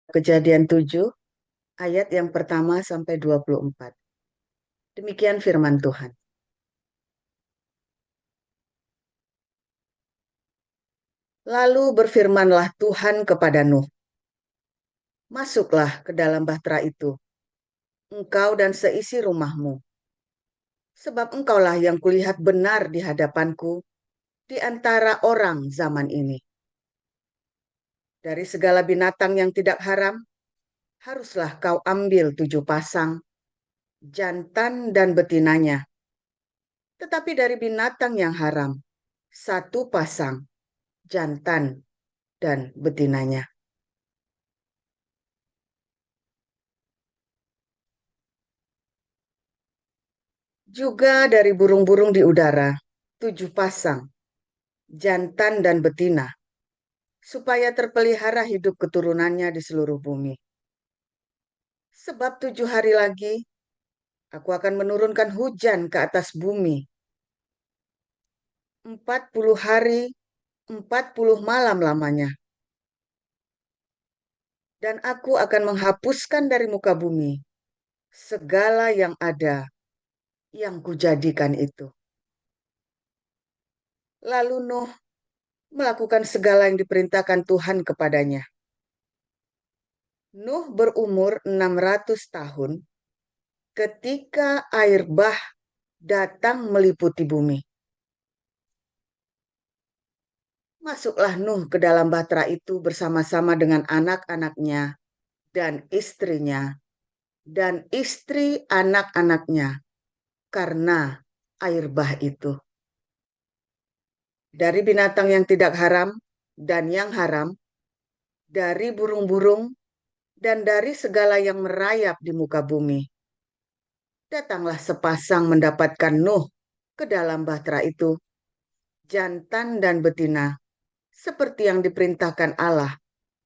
Kejadian 7 ayat yang pertama sampai 24. Demikian firman Tuhan. Lalu berfirmanlah Tuhan kepada Nuh, masuklah ke dalam bahtera itu, engkau dan seisi rumahmu, sebab engkaulah yang kulihat benar di hadapanku di antara orang zaman ini. Dari segala binatang yang tidak haram, haruslah kau ambil 7 pasang, jantan dan betinanya. Tetapi dari binatang yang haram, 1 pasang, jantan dan betinanya. Juga dari burung-burung di udara, 7 pasang, jantan dan betina, supaya terpelihara hidup keturunannya di seluruh bumi. Sebab 7 hari lagi, aku akan menurunkan hujan ke atas bumi. 40 hari, 40 malam lamanya. Dan aku akan menghapuskan dari muka bumi segala yang ada yang kujadikan itu. Lalu Nuh melakukan segala yang diperintahkan Tuhan kepadanya. Nuh berumur 600 tahun ketika air bah datang meliputi bumi. Masuklah Nuh ke dalam bahtera itu bersama-sama dengan anak-anaknya dan istrinya dan istri anak-anaknya karena air bah itu. Dari binatang yang tidak haram dan yang haram, dari burung-burung dan dari segala yang merayap di muka bumi. Datanglah sepasang mendapatkan Nuh ke dalam bahtera itu, jantan dan betina, seperti yang diperintahkan Allah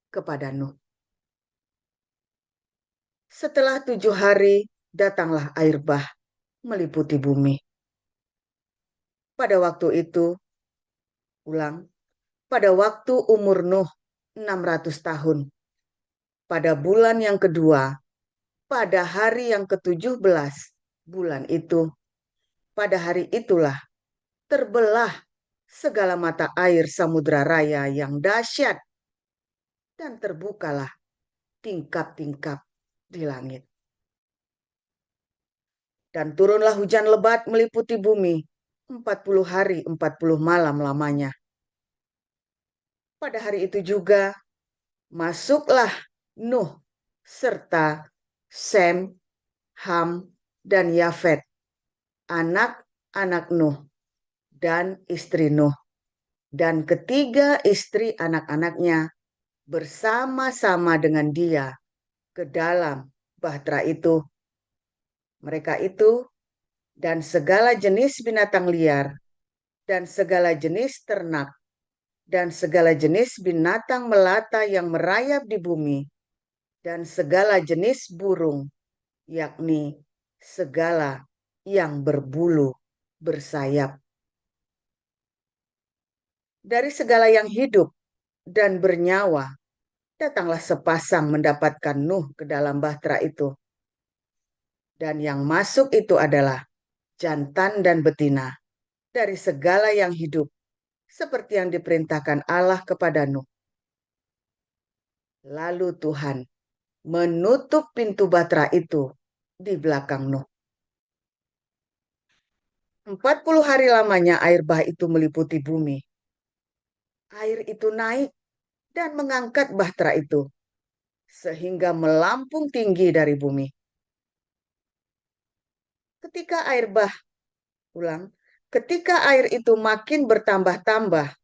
kepada Nuh. Setelah 7 hari, datanglah air bah meliputi bumi. Pada waktu itu, pada waktu umur Nuh 600 tahun, pada bulan yang kedua, pada hari yang ke-17 bulan itu, pada hari itulah terbelah segala mata air samudra raya yang dahsyat dan terbukalah tingkap-tingkap di langit. Dan turunlah hujan lebat meliputi bumi 40 hari 40 malam lamanya. Pada hari itu juga masuklah Nuh serta Sem, Ham, dan Yafet, anak-anak Nuh dan istri Nuh, dan ketiga istri anak-anaknya bersama-sama dengan dia ke dalam bahtera itu. Mereka itu dan segala jenis binatang liar dan segala jenis ternak dan segala jenis binatang melata yang merayap di bumi dan segala jenis burung, yakni segala yang berbulu bersayap. Dari segala yang hidup dan bernyawa, datanglah sepasang mendapatkan Nuh ke dalam bahtera itu. Dan yang masuk itu adalah jantan dan betina dari segala yang hidup, seperti yang diperintahkan Allah kepada Nuh. Lalu Tuhan menutup pintu bahtera itu di belakang Nuh. 40 hari lamanya air bah itu meliputi bumi. Air itu naik dan mengangkat bahtera itu, sehingga melampung tinggi dari bumi. Ketika air bah, ketika air itu makin bertambah-tambah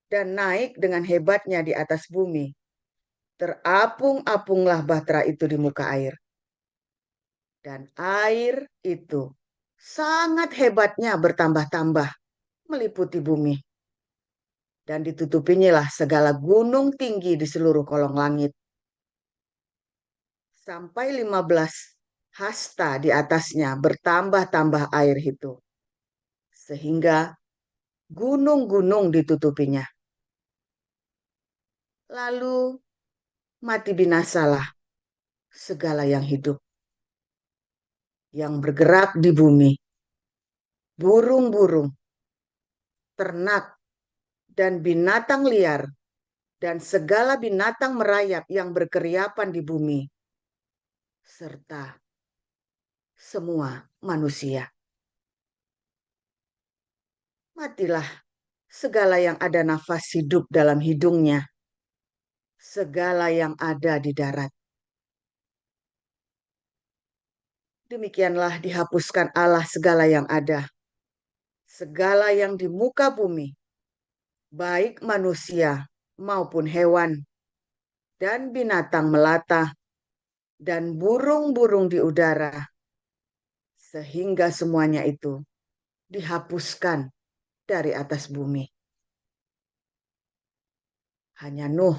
dan naik dengan hebatnya di atas bumi, terapung-apunglah bahtera itu di muka air. Dan air itu sangat hebatnya bertambah-tambah meliputi bumi. Dan ditutupinyalah segala gunung tinggi di seluruh kolong langit. Sampai 15 hasta di atasnya bertambah-tambah air itu. Sehingga gunung-gunung ditutupinya. Lalu mati binasalah segala yang hidup, yang bergerak di bumi, burung-burung, ternak, dan binatang liar, dan segala binatang merayap yang berkeriapan di bumi, serta semua manusia. Matilah segala yang ada nafas hidup dalam hidungnya, segala yang ada di darat. Demikianlah dihapuskan Allah segala yang ada, segala yang di muka bumi, baik manusia maupun hewan, dan binatang melata, dan burung-burung di udara, sehingga semuanya itu dihapuskan dari atas bumi. Hanya Nuh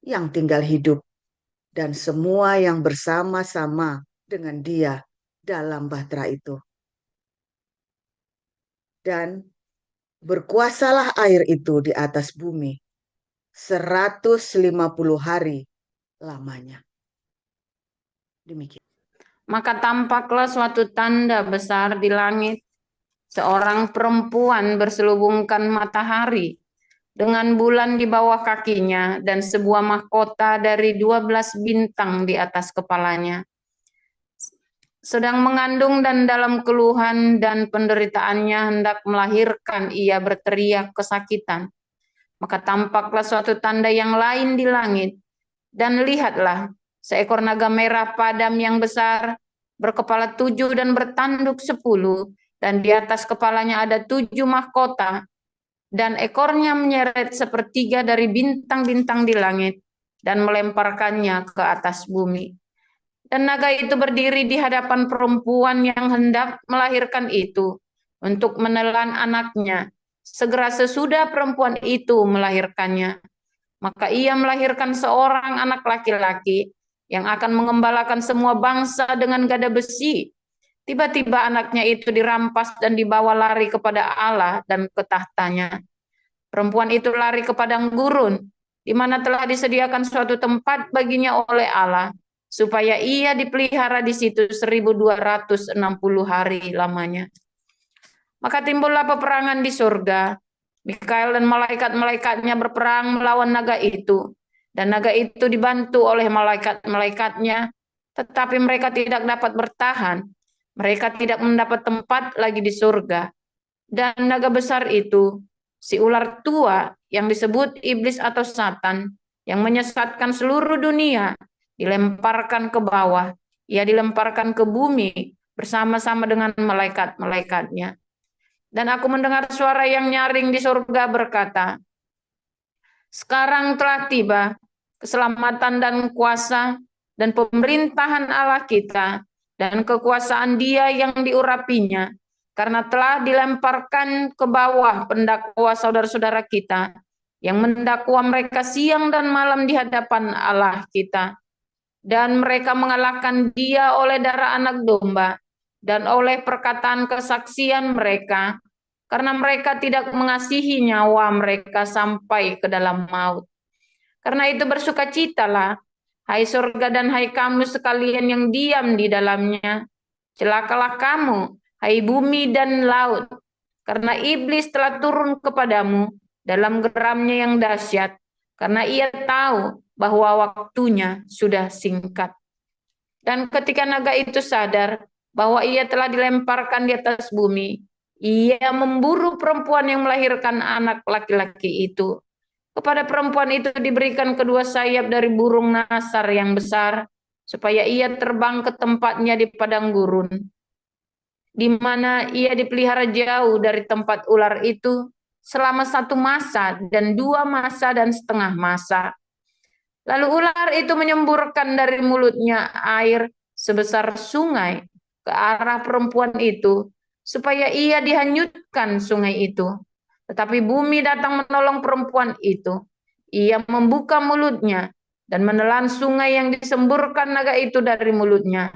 yang tinggal hidup, dan semua yang bersama-sama dengan dia dalam bahtera itu. Dan berkuasalah air itu di atas bumi 150 hari lamanya. Demikian. Maka tampaklah suatu tanda besar di langit, seorang perempuan berselubungkan matahari dengan bulan di bawah kakinya dan sebuah mahkota dari 12 bintang di atas kepalanya. Sedang mengandung dan dalam keluhan dan penderitaannya hendak melahirkan, ia berteriak kesakitan. Maka tampaklah suatu tanda yang lain di langit, dan lihatlah, seekor naga merah padam yang besar, berkepala 7 dan bertanduk 10, dan di atas kepalanya ada 7 mahkota, dan ekornya menyeret sepertiga dari bintang-bintang di langit, dan melemparkannya ke atas bumi. Dan naga itu berdiri di hadapan perempuan yang hendak melahirkan itu, untuk menelan anaknya. Segera sesudah perempuan itu melahirkannya, maka ia melahirkan seorang anak laki-laki yang akan mengembalakan semua bangsa dengan gada besi. Tiba-tiba anaknya itu dirampas dan dibawa lari kepada Allah dan ke tahtanya. Perempuan itu lari ke padang gurun, di mana telah disediakan suatu tempat baginya oleh Allah, supaya ia dipelihara di situ 1260 hari lamanya. Maka timbullah peperangan di surga. Mikael dan malaikat-malaikatnya berperang melawan naga itu. Dan naga itu dibantu oleh malaikat-malaikatnya, tetapi mereka tidak dapat bertahan. Mereka tidak mendapat tempat lagi di surga. Dan naga besar itu, si ular tua yang disebut iblis atau Satan, yang menyesatkan seluruh dunia, dilemparkan ke bawah. Ia dilemparkan ke bumi bersama-sama dengan malaikat-malaikatnya. Dan aku mendengar suara yang nyaring di surga berkata, sekarang telah tiba keselamatan dan kuasa dan pemerintahan Allah kita dan kekuasaan Dia yang diurapinya, karena telah dilemparkan ke bawah pendakwa saudara-saudara kita yang mendakwa mereka siang dan malam di hadapan Allah kita. Dan mereka mengalahkan Dia oleh darah anak domba dan oleh perkataan kesaksian mereka, karena mereka tidak mengasihi nyawa mereka sampai ke dalam maut. Karena itu bersukacitalah, hai surga dan hai kamu sekalian yang diam di dalamnya. Celakalah kamu, hai bumi dan laut, karena iblis telah turun kepadamu dalam geramnya yang dahsyat, karena ia tahu bahwa waktunya sudah singkat. Dan ketika naga itu sadar bahwa ia telah dilemparkan di atas bumi, ia memburu perempuan yang melahirkan anak laki-laki itu. Kepada perempuan itu diberikan kedua sayap dari burung nasar yang besar, supaya ia terbang ke tempatnya di padang gurun, di mana ia dipelihara jauh dari tempat ular itu selama 1 masa dan 2 masa dan setengah masa. Lalu ular itu menyemburkan dari mulutnya air sebesar sungai ke arah perempuan itu, supaya ia dihanyutkan sungai itu. Tetapi bumi datang menolong perempuan itu. Ia membuka mulutnya dan menelan sungai yang disemburkan naga itu dari mulutnya.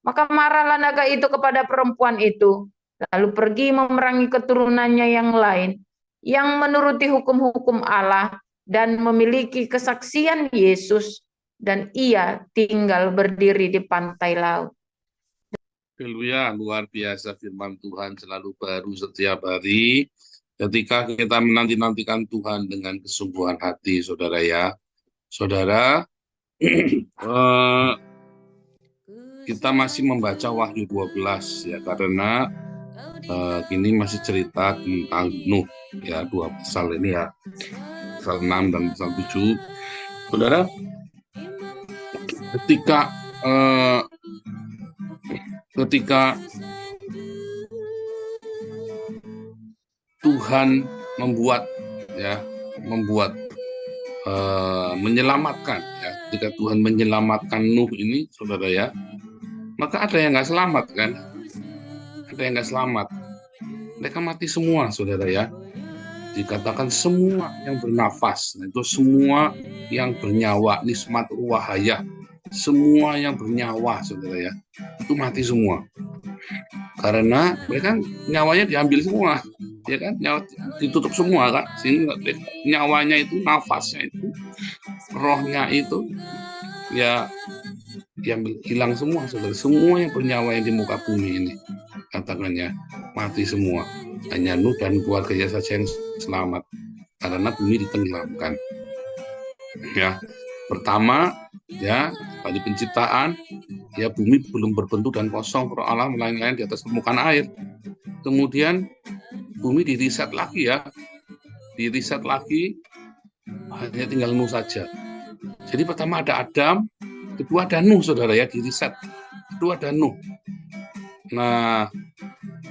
Maka marahlah naga itu kepada perempuan itu, lalu pergi memerangi keturunannya yang lain, yang menuruti hukum-hukum Allah dan memiliki kesaksian Yesus. dan ia tinggal berdiri di pantai laut. Haleluya, luar biasa firman Tuhan selalu baru setiap hari. Ketika kita menanti-nantikan Tuhan dengan kesungguhan hati, saudara ya. Saudara, kita masih membaca Wahyu 12 ya, karena ini masih cerita tentang Nuh ya, 2 pasal ini ya. Pasal 6 dan pasal 7. Saudara, ketika Tuhan menyelamatkan ya, ketika Tuhan menyelamatkan Nuh ini, saudara ya, maka ada yang nggak selamat kan, ada yang nggak selamat, mereka mati semua, saudara ya. Dikatakan semua yang bernafas, itu semua yang bernyawa, nismat ruwahaya, semua yang bernyawa, saudara ya, itu mati semua. Karena mereka nyawanya diambil semua, ya kan, nyawa ditutup semua kan, sehingga nyawanya itu, nafasnya itu, rohnya itu, ya diambil, hilang semua, saudara. Semua yang bernyawa yang di muka bumi ini, katakannya mati semua. Hanya Nuh dan keluarganya saja yang selamat, karena bumi ditenggelamkan. Ya, pertama ya, pada penciptaan ya, bumi belum berbentuk dan kosong, roh Allah melayang-layang di atas permukaan air. Kemudian bumi diriset lagi ya, diriset lagi, hanya tinggal Nuh saja. Jadi pertama ada Adam, kedua ada Nuh, saudara ya, diriset, kedua ada Nuh. Nah,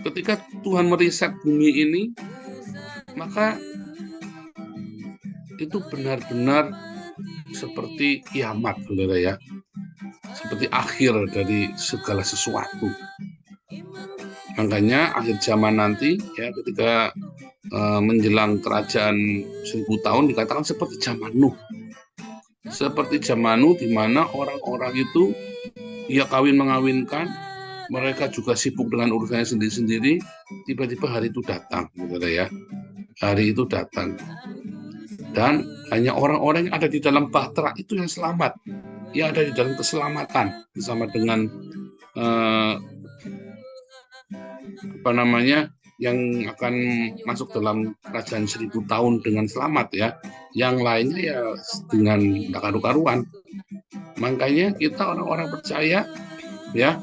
ketika Tuhan meriset bumi ini, maka itu benar-benar seperti kiamat, saudara ya, seperti akhir dari segala sesuatu. Makanya akhir zaman nanti ya, ketika menjelang kerajaan 1000 tahun, dikatakan seperti zaman Nuh. Seperti zaman Nuh, di mana orang-orang itu ya kawin mengawinkan, mereka juga sibuk dengan urusannya sendiri-sendiri. Tiba-tiba hari itu datang, saudara ya, hari itu datang, dan hanya orang-orang yang ada di dalam bahtera itu yang selamat, yang ada di dalam keselamatan bersama dengan yang akan masuk dalam kerajaan 1000 tahun dengan selamat ya. Yang lainnya ya dengan karu-karuan. Makanya kita orang-orang percaya ya,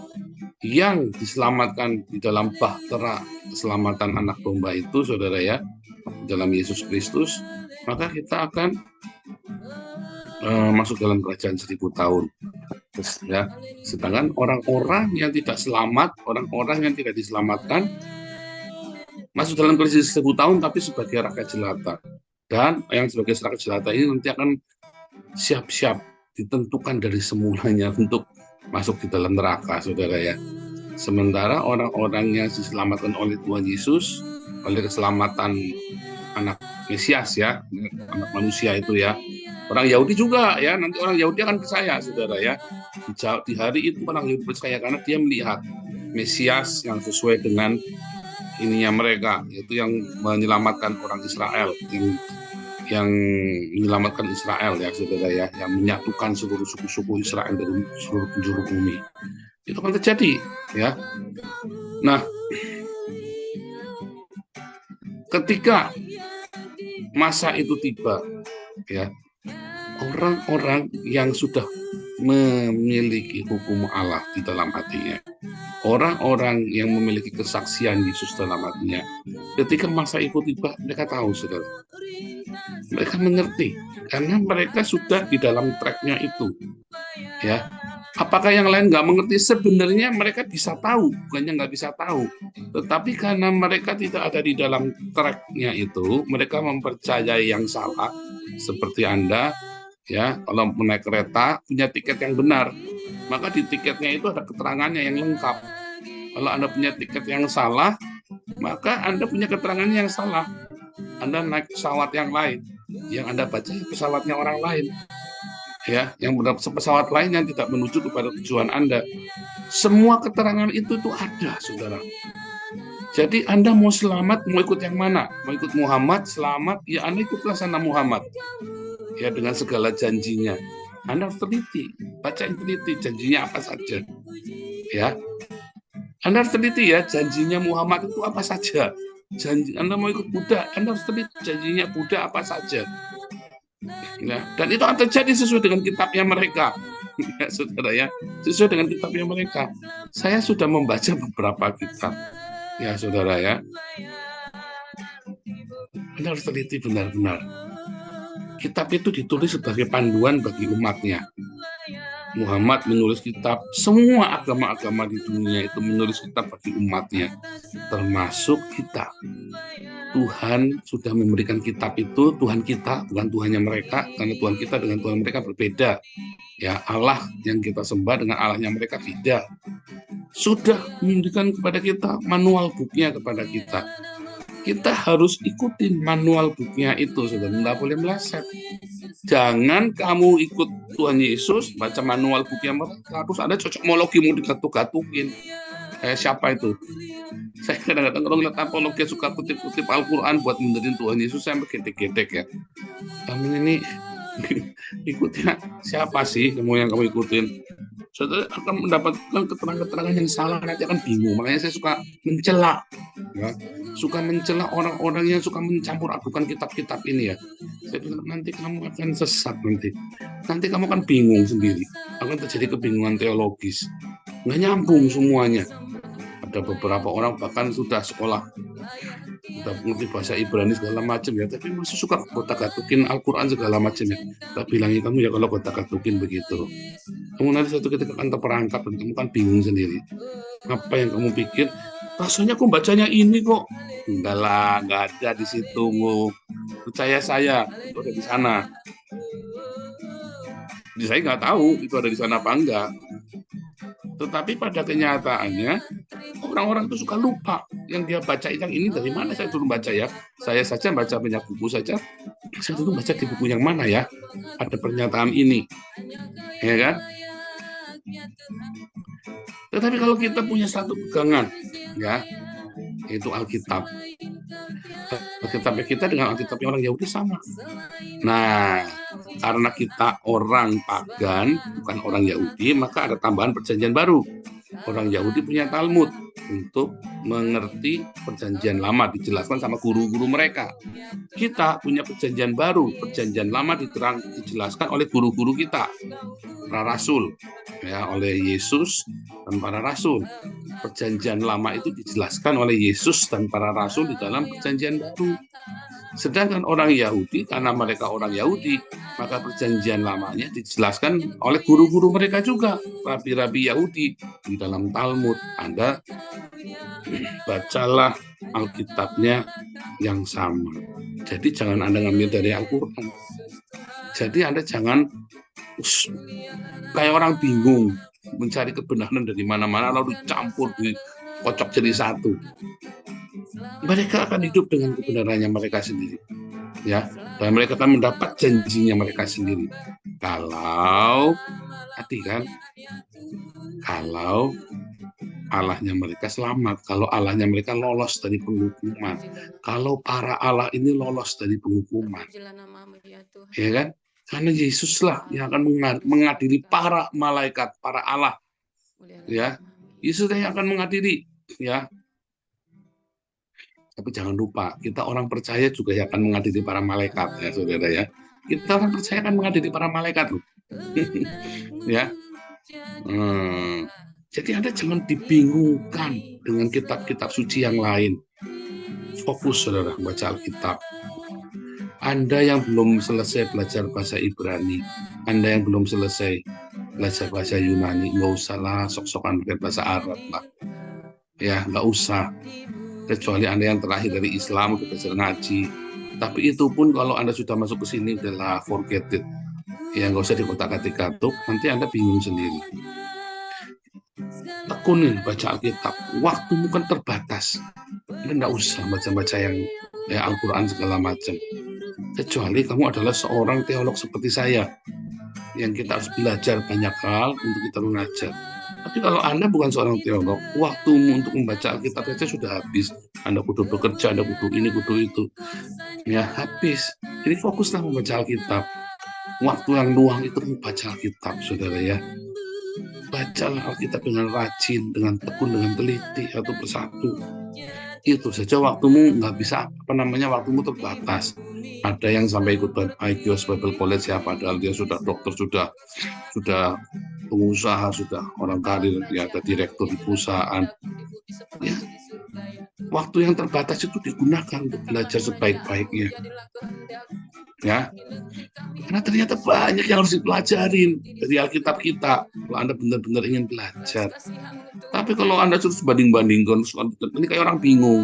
yang diselamatkan di dalam bahtera keselamatan anak domba itu, saudara ya, dalam Yesus Kristus, maka kita akan masuk dalam kerajaan 1000 tahun ya. Sedangkan orang-orang yang tidak selamat, orang-orang yang tidak diselamatkan, masuk dalam kerajaan 1000 tahun tapi sebagai rakyat jelata. Dan yang sebagai rakyat jelata ini nanti akan siap-siap ditentukan dari semulanya untuk masuk di dalam neraka, saudara ya. Sementara orang-orang yang diselamatkan oleh Tuhan Yesus, oleh keselamatan anak Mesias ya, anak manusia itu ya, orang Yahudi juga ya, nanti orang Yahudi akan percaya, saudara ya. Di hari itu orang Yahudi percaya karena dia melihat Mesias yang sesuai dengan ininya mereka, yaitu yang menyelamatkan orang Israel, yang menyelamatkan Israel ya, saudara ya, yang menyatukan seluruh suku-suku Israel dari seluruh penjuru bumi. Itu akan terjadi ya. Nah, ketika masa itu tiba ya, orang-orang yang sudah memiliki hukum Allah di dalam hatinya, orang-orang yang memiliki kesaksian Yesus dalam hatinya, ketika masa itu tiba, mereka tahu, saudara, mereka mengerti karena mereka sudah di dalam tracknya itu ya. Apakah yang lain nggak mengerti? Sebenarnya mereka bisa tahu, bukannya nggak bisa tahu, tetapi karena mereka tidak ada di dalam tracknya itu, mereka mempercayai yang salah. Seperti Anda ya, kalau naik kereta punya tiket yang benar, maka di tiketnya itu ada keterangannya yang lengkap. Kalau Anda punya tiket yang salah, maka Anda punya keterangannya yang salah. Anda naik pesawat yang lain, yang Anda baca pesawatnya orang lain ya, yang pesawat lain yang tidak menuju kepada tujuan Anda. Semua keterangan itu ada, saudara. Jadi Anda mau selamat, mau ikut yang mana? Mau ikut Muhammad selamat, ya Anda ikutlah sana Muhammad ya, dengan segala janjinya. Anda harus teliti, baca yang teliti, janjinya apa saja. Ya, Anda harus teliti ya, janjinya Muhammad itu apa saja. Janji Anda mau ikut Buddha, Anda harus teliti janjinya Buddha apa saja. Ya, dan itu akan terjadi sesuai dengan kitabnya mereka. Ya, saudara ya, sesuai dengan kitabnya mereka. Saya sudah membaca beberapa kitab. Ya, saudara ya. Anda harus teliti benar-benar. Kitab itu ditulis sebagai panduan bagi umatnya. Muhammad menulis kitab, semua agama-agama di dunia itu menulis kitab bagi umatnya, termasuk kita. Tuhan sudah memberikan kitab itu, Tuhan kita, bukan Tuhannya mereka, karena Tuhan kita dengan Tuhan mereka berbeda. Ya, Allah yang kita sembah dengan Allahnya mereka beda. Sudah memberikan kepada kita manual booknya kepada kita. Kita harus ikutin manual booknya itu, sudah nggak boleh meleset. Jangan kamu ikut Tuhan Yesus, baca manual booknya mereka, terus ada cocokmologi mau digatuk-gatukin. Siapa itu? Saya kadang-kadang kalau ngeliat apologi suka kutip-kutip Al-Quran buat benerin Tuhan Yesus, saya gedek-gedek ya. Kamu ini ikutnya siapa sih kamu yang kamu ikutin? Saudara akan mendapatkan keterangan-keterangan yang salah, nanti akan bingung. Makanya saya suka mencela, ya. Suka mencela orang-orang yang suka mencampur adukan kitab-kitab ini ya. Saya bilang nanti kamu akan sesat nanti kamu akan bingung sendiri, akan terjadi kebingungan teologis, nggak nyambung semuanya. Ada beberapa orang bahkan sudah sekolah, sudah mengerti bahasa Ibrani segala macam ya, tapi masih suka gotak-gatukin Al-Quran segala macam ya. Tak bilangin kamu ya kalau gotak-gatukin begitu, kamu nanti satu ketika akan terperangkap dan kamu kan bingung sendiri. Apa yang kamu pikir? Rasanya aku bacanya ini kok. Enggak lah, enggak ada di situ. Percaya saya, itu ada di sana. Jadi saya nggak tahu itu ada di sana apa enggak. Tetapi pada kenyataannya orang-orang itu suka lupa yang dia baca yang ini dari mana. Saya dulu baca ya, saya saja baca banyak buku saja, saya dulu baca di buku yang mana ya ada pernyataan ini, ya kan? Tetapi kalau kita punya satu pegangan, ya, yaitu Alkitab. Alkitab kita dengan Alkitabnya orang Yahudi sama. Nah, karena kita orang pagan, bukan orang Yahudi, maka ada tambahan perjanjian baru. Orang Yahudi punya Talmud untuk mengerti perjanjian lama, dijelaskan sama guru-guru mereka. Kita punya perjanjian baru, perjanjian lama dijelaskan oleh guru-guru kita, para rasul, ya, oleh Yesus dan para rasul. Perjanjian lama itu dijelaskan oleh Yesus dan para rasul di dalam perjanjian baru. Sedangkan orang Yahudi, karena mereka orang Yahudi, maka perjanjian lamanya dijelaskan oleh guru-guru mereka juga, rabi-rabi Yahudi di dalam Talmud. Anda bacalah Alkitabnya yang sama. Jadi jangan Anda ngambil dari Al-Quran. Jadi Anda jangan kayak orang bingung mencari kebenaran dari mana-mana lalu dicampur, dikocok jadi satu. Mereka akan hidup dengan kebenarannya mereka sendiri, ya, dan mereka akan mendapat janjinya mereka sendiri. Kalau Allahnya mereka selamat, kalau Allahnya mereka lolos dari penghukuman, kalau para Allah ini lolos dari penghukuman, ya kan? Karena Yesuslah yang akan mengadili para malaikat, para Allah, ya. Yesuslah yang akan mengadili, ya. Tapi jangan lupa, kita orang percaya juga yang akan mengadili para malaikat, ya saudara ya. Kita orang percaya akan mengadili para malaikat, loh. Ya. Jadi Anda jangan dibingungkan dengan kitab-kitab suci yang lain. Fokus saudara baca Alkitab. Anda yang belum selesai belajar bahasa Ibrani, Anda yang belum selesai belajar bahasa Yunani, nggak usah lah sok-sokan pakai bahasa Arab lah. Ya, nggak usah. Kecuali Anda yang terakhir dari Islam, belajar ngaji. Tapi itu pun kalau Anda sudah masuk ke sini, udahlah forget it. Ya, nggak usah dikotak-katik-katuk, nanti Anda bingung sendiri. Tekunin baca Alkitab. Waktumu kan terbatas. Anda nggak usah baca-baca yang Al-Quran segala macam. Kecuali kamu adalah seorang teolog seperti saya, yang kita harus belajar banyak hal untuk kita mengajar. Tapi kalau Anda bukan seorang teolog, waktumu untuk membaca Alkitab saja sudah habis. Anda kudu bekerja, Anda kudu ini, kudu itu. Ya, habis. Jadi fokuslah membaca Alkitab. waktu yang luang itu baca Alkitab, saudara ya. Bacalah Alkitab dengan rajin, dengan tekun, dengan teliti, satu persatu. Itu saja waktumu nggak bisa, waktumu terbatas. Ada yang sampai ikut IQS Bible College ya, padahal dia sudah dokter, sudah pengusaha, sudah orang karir, ya, ada direktur di perusahaan. Ya, waktu yang terbatas itu digunakan untuk belajar sebaik-baiknya. Ya, karena ternyata banyak yang harus dipelajarin dari Alkitab kita kalau Anda benar-benar ingin belajar. Tapi kalau Anda terus banding-bandingkan, ini kayak orang bingung.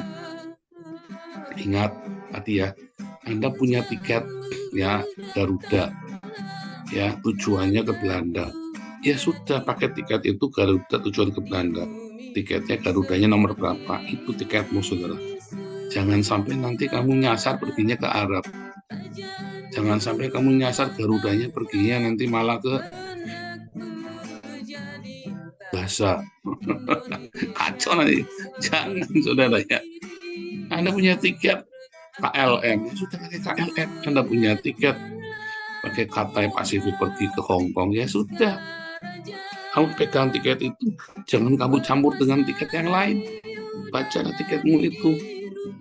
Ingat tadi ya, Anda punya tiket ya Garuda, ya tujuannya ke Belanda. Ya sudah, pakai tiket itu Garuda tujuan ke Belanda. Tiketnya Garudanya nomor berapa? Itu tiketmu, saudara. Jangan sampai nanti kamu nyasar perginya ke Arab. Jangan sampai kamu nyasar Garudanya perginya nanti malah ke Gaza. Kacau nanti. Jangan, saudara ya. Anda punya tiket KLM, sudah pakai KLM. Anda punya tiket pakai Cathay Pacific pergi ke Hong Kong, ya sudah. Kamu pegang tiket itu, jangan kamu campur dengan tiket yang lain. Bacalah tiketmu itu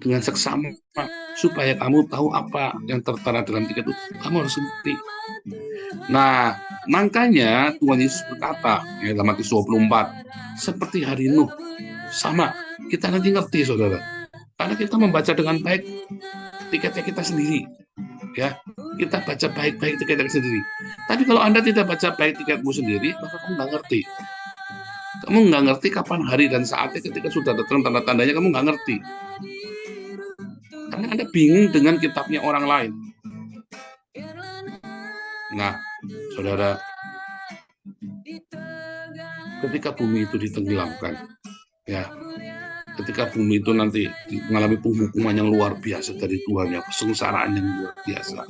dengan seksama, supaya kamu tahu apa yang tertera dalam tiket itu. Kamu harus ngerti. Nah, makanya Tuhan Yesus berkata, ya, dalam Matius 24, seperti hari Nuh, sama, kita nanti ngerti, saudara. Karena kita membaca dengan baik tiketnya kita sendiri. Ya, kita baca baik-baik tiketnya sendiri. Tapi kalau Anda tidak baca baik tiketmu sendiri, maka kamu nggak ngerti. Kamu nggak ngerti kapan hari dan saatnya, ketika sudah datang tanda-tandanya, kamu nggak ngerti. Karena Anda bingung dengan kitabnya orang lain. Nah, saudara, ketika bumi itu ditenggelamkan, ya, ketika bumi itu nanti mengalami penghukuman yang luar biasa dari Tuhan, ya, kesengsaraan yang luar biasa.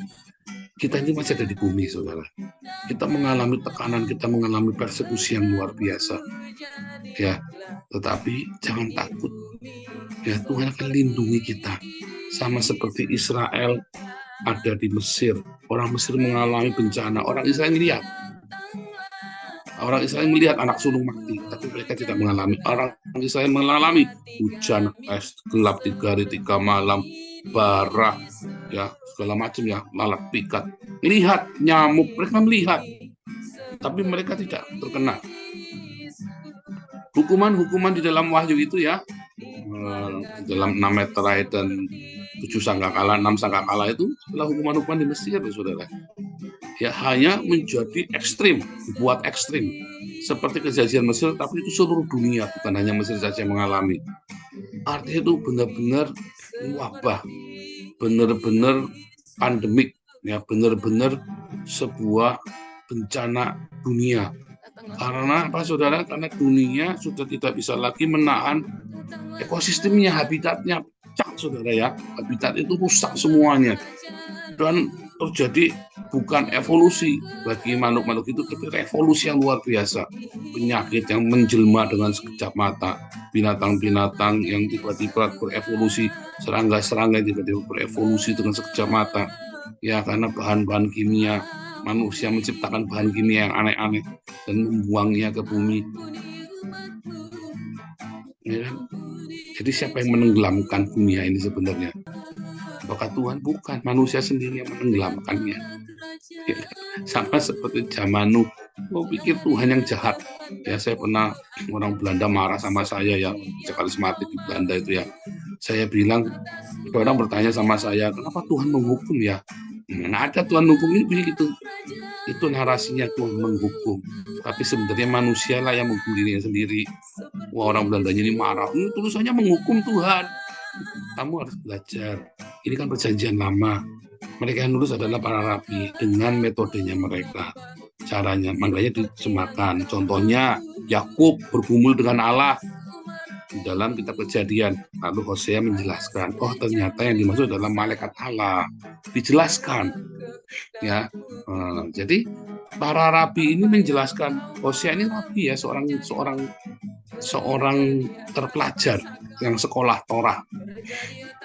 Kita ini masih ada di bumi, saudara. Kita mengalami tekanan, kita mengalami persekusi yang luar biasa. Ya, tetapi jangan takut. Ya, Tuhan akan lindungi kita. Sama seperti Israel ada di Mesir. Orang Mesir mengalami bencana. Orang Israel melihat anak sulung mati, tapi mereka tidak mengalami. Orang Israel mengalami hujan es, gelap 3 hari 3 malam, bara, ya segala macam, ya lalat pikat. Lihat nyamuk, mereka melihat, tapi mereka tidak terkena. Hukuman-hukuman di dalam Wahyu itu, ya, dalam 6 meterai dan 7 sangkakala, 6 sangkakala itu adalah hukuman-hukuman di Mesir, ya, saudara. Ya, hanya menjadi ekstrim, dibuat ekstrim seperti kejadian Mesir, tapi itu seluruh dunia, bukan hanya Mesir saja yang mengalami. Artinya itu benar-benar wabah, benar-benar pandemik, ya, benar-benar sebuah bencana dunia. Karena apa, saudara? Karena dunia sudah tidak bisa lagi menahan ekosistemnya, habitatnya pecah, saudara, ya. Habitat itu rusak semuanya. Dan terjadi bukan evolusi bagi makhluk-makhluk itu, tapi revolusi yang luar biasa. Penyakit yang menjelma dengan sekejap mata, binatang-binatang yang tiba-tiba berevolusi, serangga-serangga yang tiba-tiba berevolusi dengan sekejap mata. Ya, karena bahan-bahan kimia, manusia menciptakan bahan kimia yang aneh-aneh dan membuangnya ke bumi. Ya, jadi siapa yang menenggelamkan dunia ini sebenarnya? Apakah Tuhan? Bukan, manusia sendiri yang menenggelamkannya. Ya, sama seperti zaman Nuh. Mau pikir Tuhan yang jahat. Ya, saya pernah, orang Belanda marah sama saya, ya, karismatik di Belanda itu, ya. Saya bilang, orang bertanya sama saya, kenapa Tuhan menghukum, ya? Mana ada Tuhan menghukum, ini begitu. Itu narasinya, Tuhan menghukum. Tapi sebenarnya manusia lah yang menghukum dirinya sendiri. Wah, orang Belandanya ini marah. Ini tulisannya menghukum Tuhan. Kamu harus belajar. Ini kan perjanjian lama. Mereka yang nulis adalah para rabi dengan metodenya mereka. Caranya, makanya diterjemahkan. Contohnya, Yakub bergumul dengan Allah di dalam kitab Kejadian. Lalu Hosea menjelaskan, oh ternyata yang dimaksud adalah malaikat Allah. Dijelaskan. Ya, jadi para rabi ini menjelaskan. Hosea ini rabi, ya, seorang terpelajar yang sekolah Torah.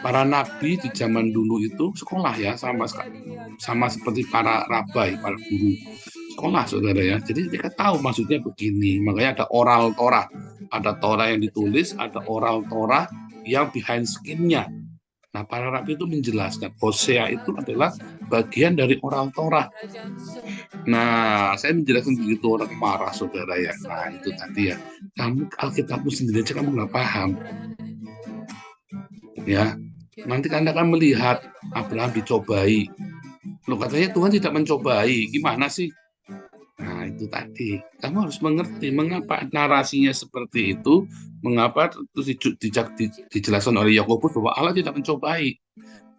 Para nabi di zaman dulu itu sekolah, ya, sama sekali sama seperti para rabai, para guru sekolah, saudara ya. Jadi mereka tahu maksudnya begini. Makanya ada oral Torah, ada Torah yang ditulis, ada oral Torah yang behind skin-nya. Nah, para rabi itu menjelaskan Hosea itu adalah bagian dari oral Torah. Nah, saya menjelaskan begitu orang marah, saudara ya. Nah, itu tadi ya. Kamu Alkitabmu sendiri aja kamu nggak paham. Ya, nanti Anda akan melihat Abraham dicobai. Loh, katanya Tuhan tidak mencobai. Gimana sih? Nah, itu tadi. Kamu harus mengerti mengapa narasinya seperti itu, mengapa terus dijelaskan oleh Yakobus bahwa Allah tidak mencobai.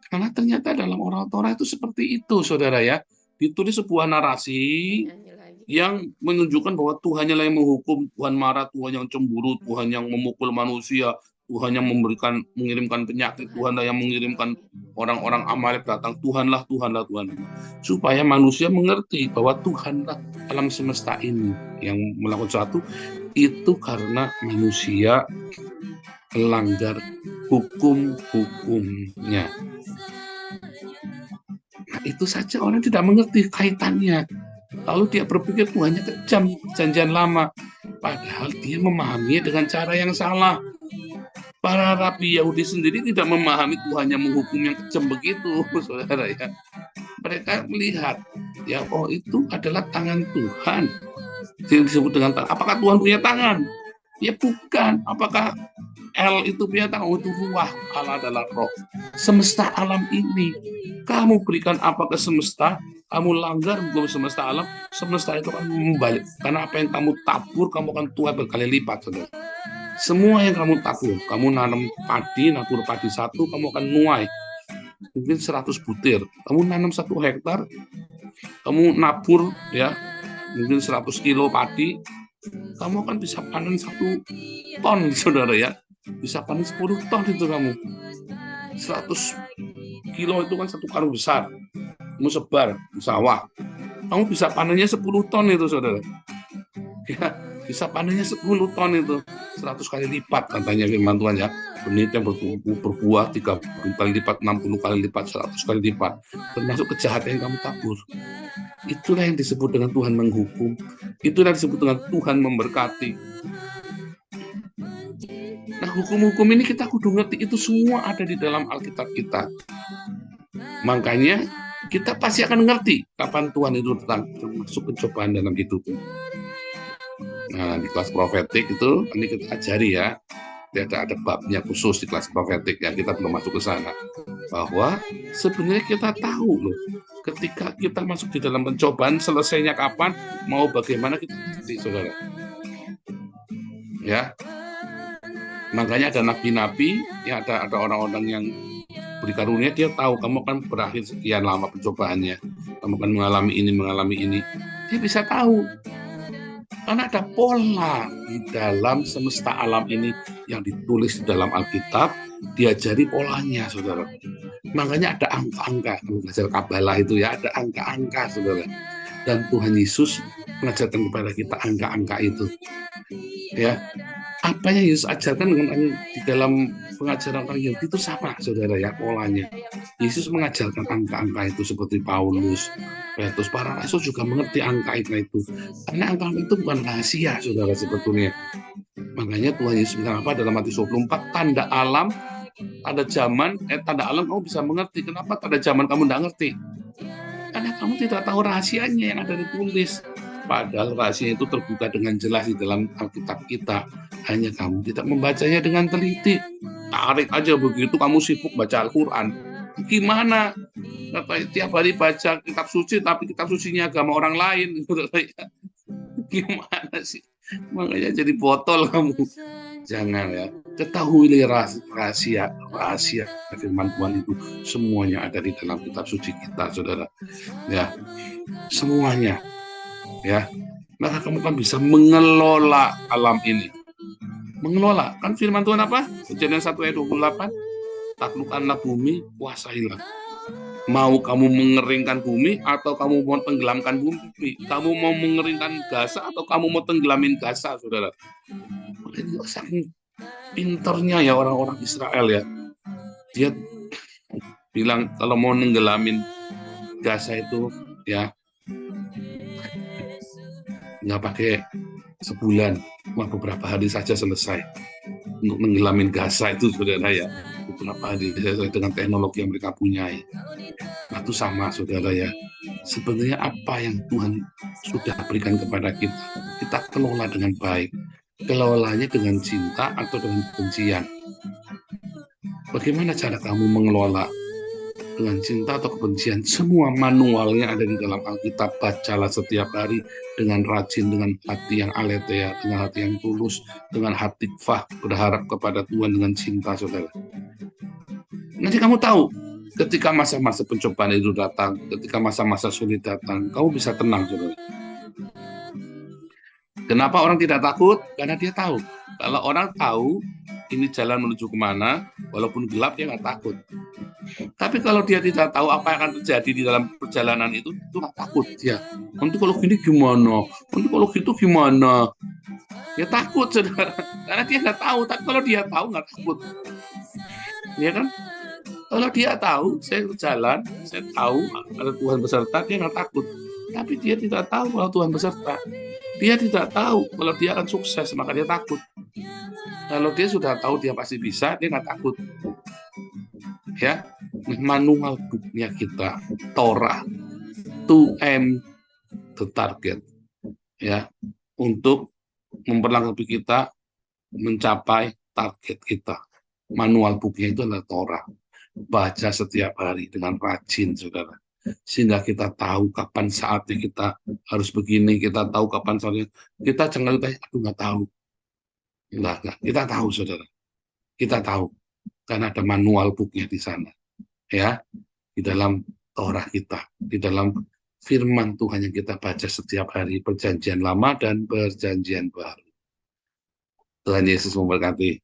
Karena ternyata dalam oral Torah itu seperti itu, saudara ya. Ditulis sebuah narasi yang menunjukkan bahwa Tuhannya yang menghukum, Tuhan marah, Tuhan yang cemburu, Tuhan yang memukul manusia, Tuhan yang mengirimkan penyakit, Tuhan yang mengirimkan orang-orang Amalek datang, Tuhanlah. Supaya manusia mengerti bahwa Tuhanlah alam semesta ini yang melakukan sesuatu itu karena manusia melanggar hukum-hukumnya. Nah, itu saja orang tidak mengerti kaitannya. Lalu dia berpikir Tuhannya kejam, janjian lama. Padahal dia memahaminya dengan cara yang salah. Para rabi Yahudi sendiri tidak memahami Tuhannya menghukum yang kejam begitu, saudara ya. Mereka melihat, ya oh itu adalah tangan Tuhan. Yang disebut dengan tangan. Apakah Tuhan punya tangan? Ya bukan. Apakah L itu punya tangan? Oh, itu ruah. Allah adalah roh. Semesta alam ini, kamu berikan apa ke semesta, kamu langgar hukum semesta alam, semesta itu akan membalik. Karena apa yang kamu tabur, kamu akan tuai berkali lipat, saudara. Semua yang kamu tabur, kamu nanam padi, nabur padi satu, kamu akan nuai mungkin 100 butir. Kamu nanam 1 hektar, kamu nabur ya mungkin 100 kilo padi, kamu akan bisa panen 1 ton, saudara ya. Bisa panen 10 ton itu kamu. 100 kilo itu kan 1 karung besar. Kamu sebar di sawah. Kamu bisa panennya 10 ton itu, saudara. Ya, bisa panennya 10 ton itu. 100 kali lipat katanya firman Tuhan ya. Benih yang berbuah 30 kali lipat, 60 kali lipat, 100 kali lipat. Termasuk kejahatan yang kamu tabur. Itulah yang disebut dengan Tuhan menghukum. Itulah yang disebut dengan Tuhan memberkati. Nah, hukum-hukum ini kita kudu ngerti, itu semua ada di dalam Alkitab kita. Makanya kita pasti akan ngerti kapan Tuhan itu datang, termasuk pencobaan dalam hidup. Nah, di kelas profetik itu nanti kita ajari ya. Ada babnya khusus di kelas profetik ya, kita belum masuk ke sana. Bahwa sebenarnya kita tahu loh, ketika kita masuk di dalam pencobaan, selesainya kapan, mau bagaimana kita ngerti, saudara. Ya, makanya ada nabi-nabi, ya ada orang-orang yang beri karunia, dia tahu kamu akan berakhir sekian lama pencobaannya, kamu akan mengalami ini. Dia bisa tahu. Karena ada pola di dalam semesta alam ini yang ditulis di dalam Alkitab, diajari polanya, saudara. Makanya ada angka-angka, kalau belajar Kabalah itu ya, ada angka-angka, saudara. Dan Tuhan Yesus mengajarkan kepada kita angka-angka itu. Ya, apa yang Yesus ajarkan dengan di dalam pengajaran orang Yahudi itu sama, saudara ya, polanya. Yesus mengajarkan angka-angka itu seperti Paulus, Petrus, para rasul juga mengerti angka-angka itu. Karena angka-angka itu bukan rahasia, saudara, sebetulnya. Makanya Tuhan Yesus bilang apa dalam Matius 24, tanda alam, tanda zaman, tanda alam kamu bisa mengerti. Kenapa tanda zaman kamu tidak ngerti? Karena kamu tidak tahu rahasianya yang ada ditulis. Padahal rahasia itu terbuka dengan jelas di dalam Alkitab kita. Hanya kamu tidak membacanya dengan teliti. Tarik aja begitu, kamu sibuk baca Al-Quran. Gimana? Tiap hari baca kitab suci, tapi kitab sucinya agama orang lain. Gimana sih? Makanya jadi botol kamu. Jangan ya. Ketahuilah rahasia firman Tuhan itu. Semuanya ada di dalam kitab suci kita, saudara. Ya, semuanya. Ya, maka kamu kan bisa mengelola alam ini. Mengelola, kan firman Tuhan apa? Kejadian 1 ayat 28, taklukkanlah bumi, kuasailah. Mau kamu mengeringkan bumi atau kamu mau tenggelamkan bumi? Kamu mau mengeringkan Gaza atau kamu mau tenggelamin Gaza, saudara? Ini saking pinternya ya orang-orang Israel ya. Dia bilang kalau mau nenggelamin Gaza itu ya nggak pakai sebulan, cuma beberapa hari saja selesai untuk menghilangin Gaza itu, saudara ya. Beberapa hari dengan teknologi yang mereka punyai. Nah, itu sama, saudara ya. Sebenarnya apa yang Tuhan sudah berikan kepada kita, kita kelola dengan baik. Kelolanya dengan cinta atau dengan kebencian. Bagaimana cara kamu mengelola dengan cinta atau kebencian? Semua manualnya ada di dalam Alkitab. Bacalah setiap hari dengan rajin, dengan hati yang aletheia, dengan hati yang tulus, dengan hati fah, berharap kepada Tuhan dengan cinta, saudara. Nanti kamu tahu, ketika masa-masa pencobaan itu datang, ketika masa-masa sulit datang, kamu bisa tenang, saudara. Kenapa orang tidak takut? Karena dia tahu. Kalau orang tahu ini jalan menuju kemana, walaupun gelap dia nggak takut. Tapi kalau dia tidak tahu apa yang akan terjadi di dalam perjalanan itu nggak takut dia. Nanti kalau gini gimana? Nanti kalau gitu gimana? Dia takut, saudara. Karena dia nggak tahu. Tapi kalau dia tahu nggak takut. Ya kan? Kalau dia tahu, saya berjalan, saya tahu ada Tuhan beserta, dia nggak takut. Tapi dia tidak tahu kalau Tuhan beserta. Dia tidak tahu kalau dia akan sukses, maka dia takut. Kalau dia sudah tahu dia pasti bisa, dia nggak takut. Ya, manual booknya kita, Torah, to aim the target, ya, untuk memperlengkapi kita mencapai target kita. Manual booknya itu adalah Torah. Baca setiap hari dengan rajin, saudara, sehingga kita tahu kapan saatnya kita harus begini, kita tahu kapan saatnya. Kita jangan lupa, aku nggak tahu. Enggak, kita tahu, saudara. Kita tahu, karena ada manual booknya di sana, ya, di dalam Torah kita, di dalam firman Tuhan yang kita baca setiap hari, perjanjian lama dan perjanjian baru. Tuhan Yesus memberkati.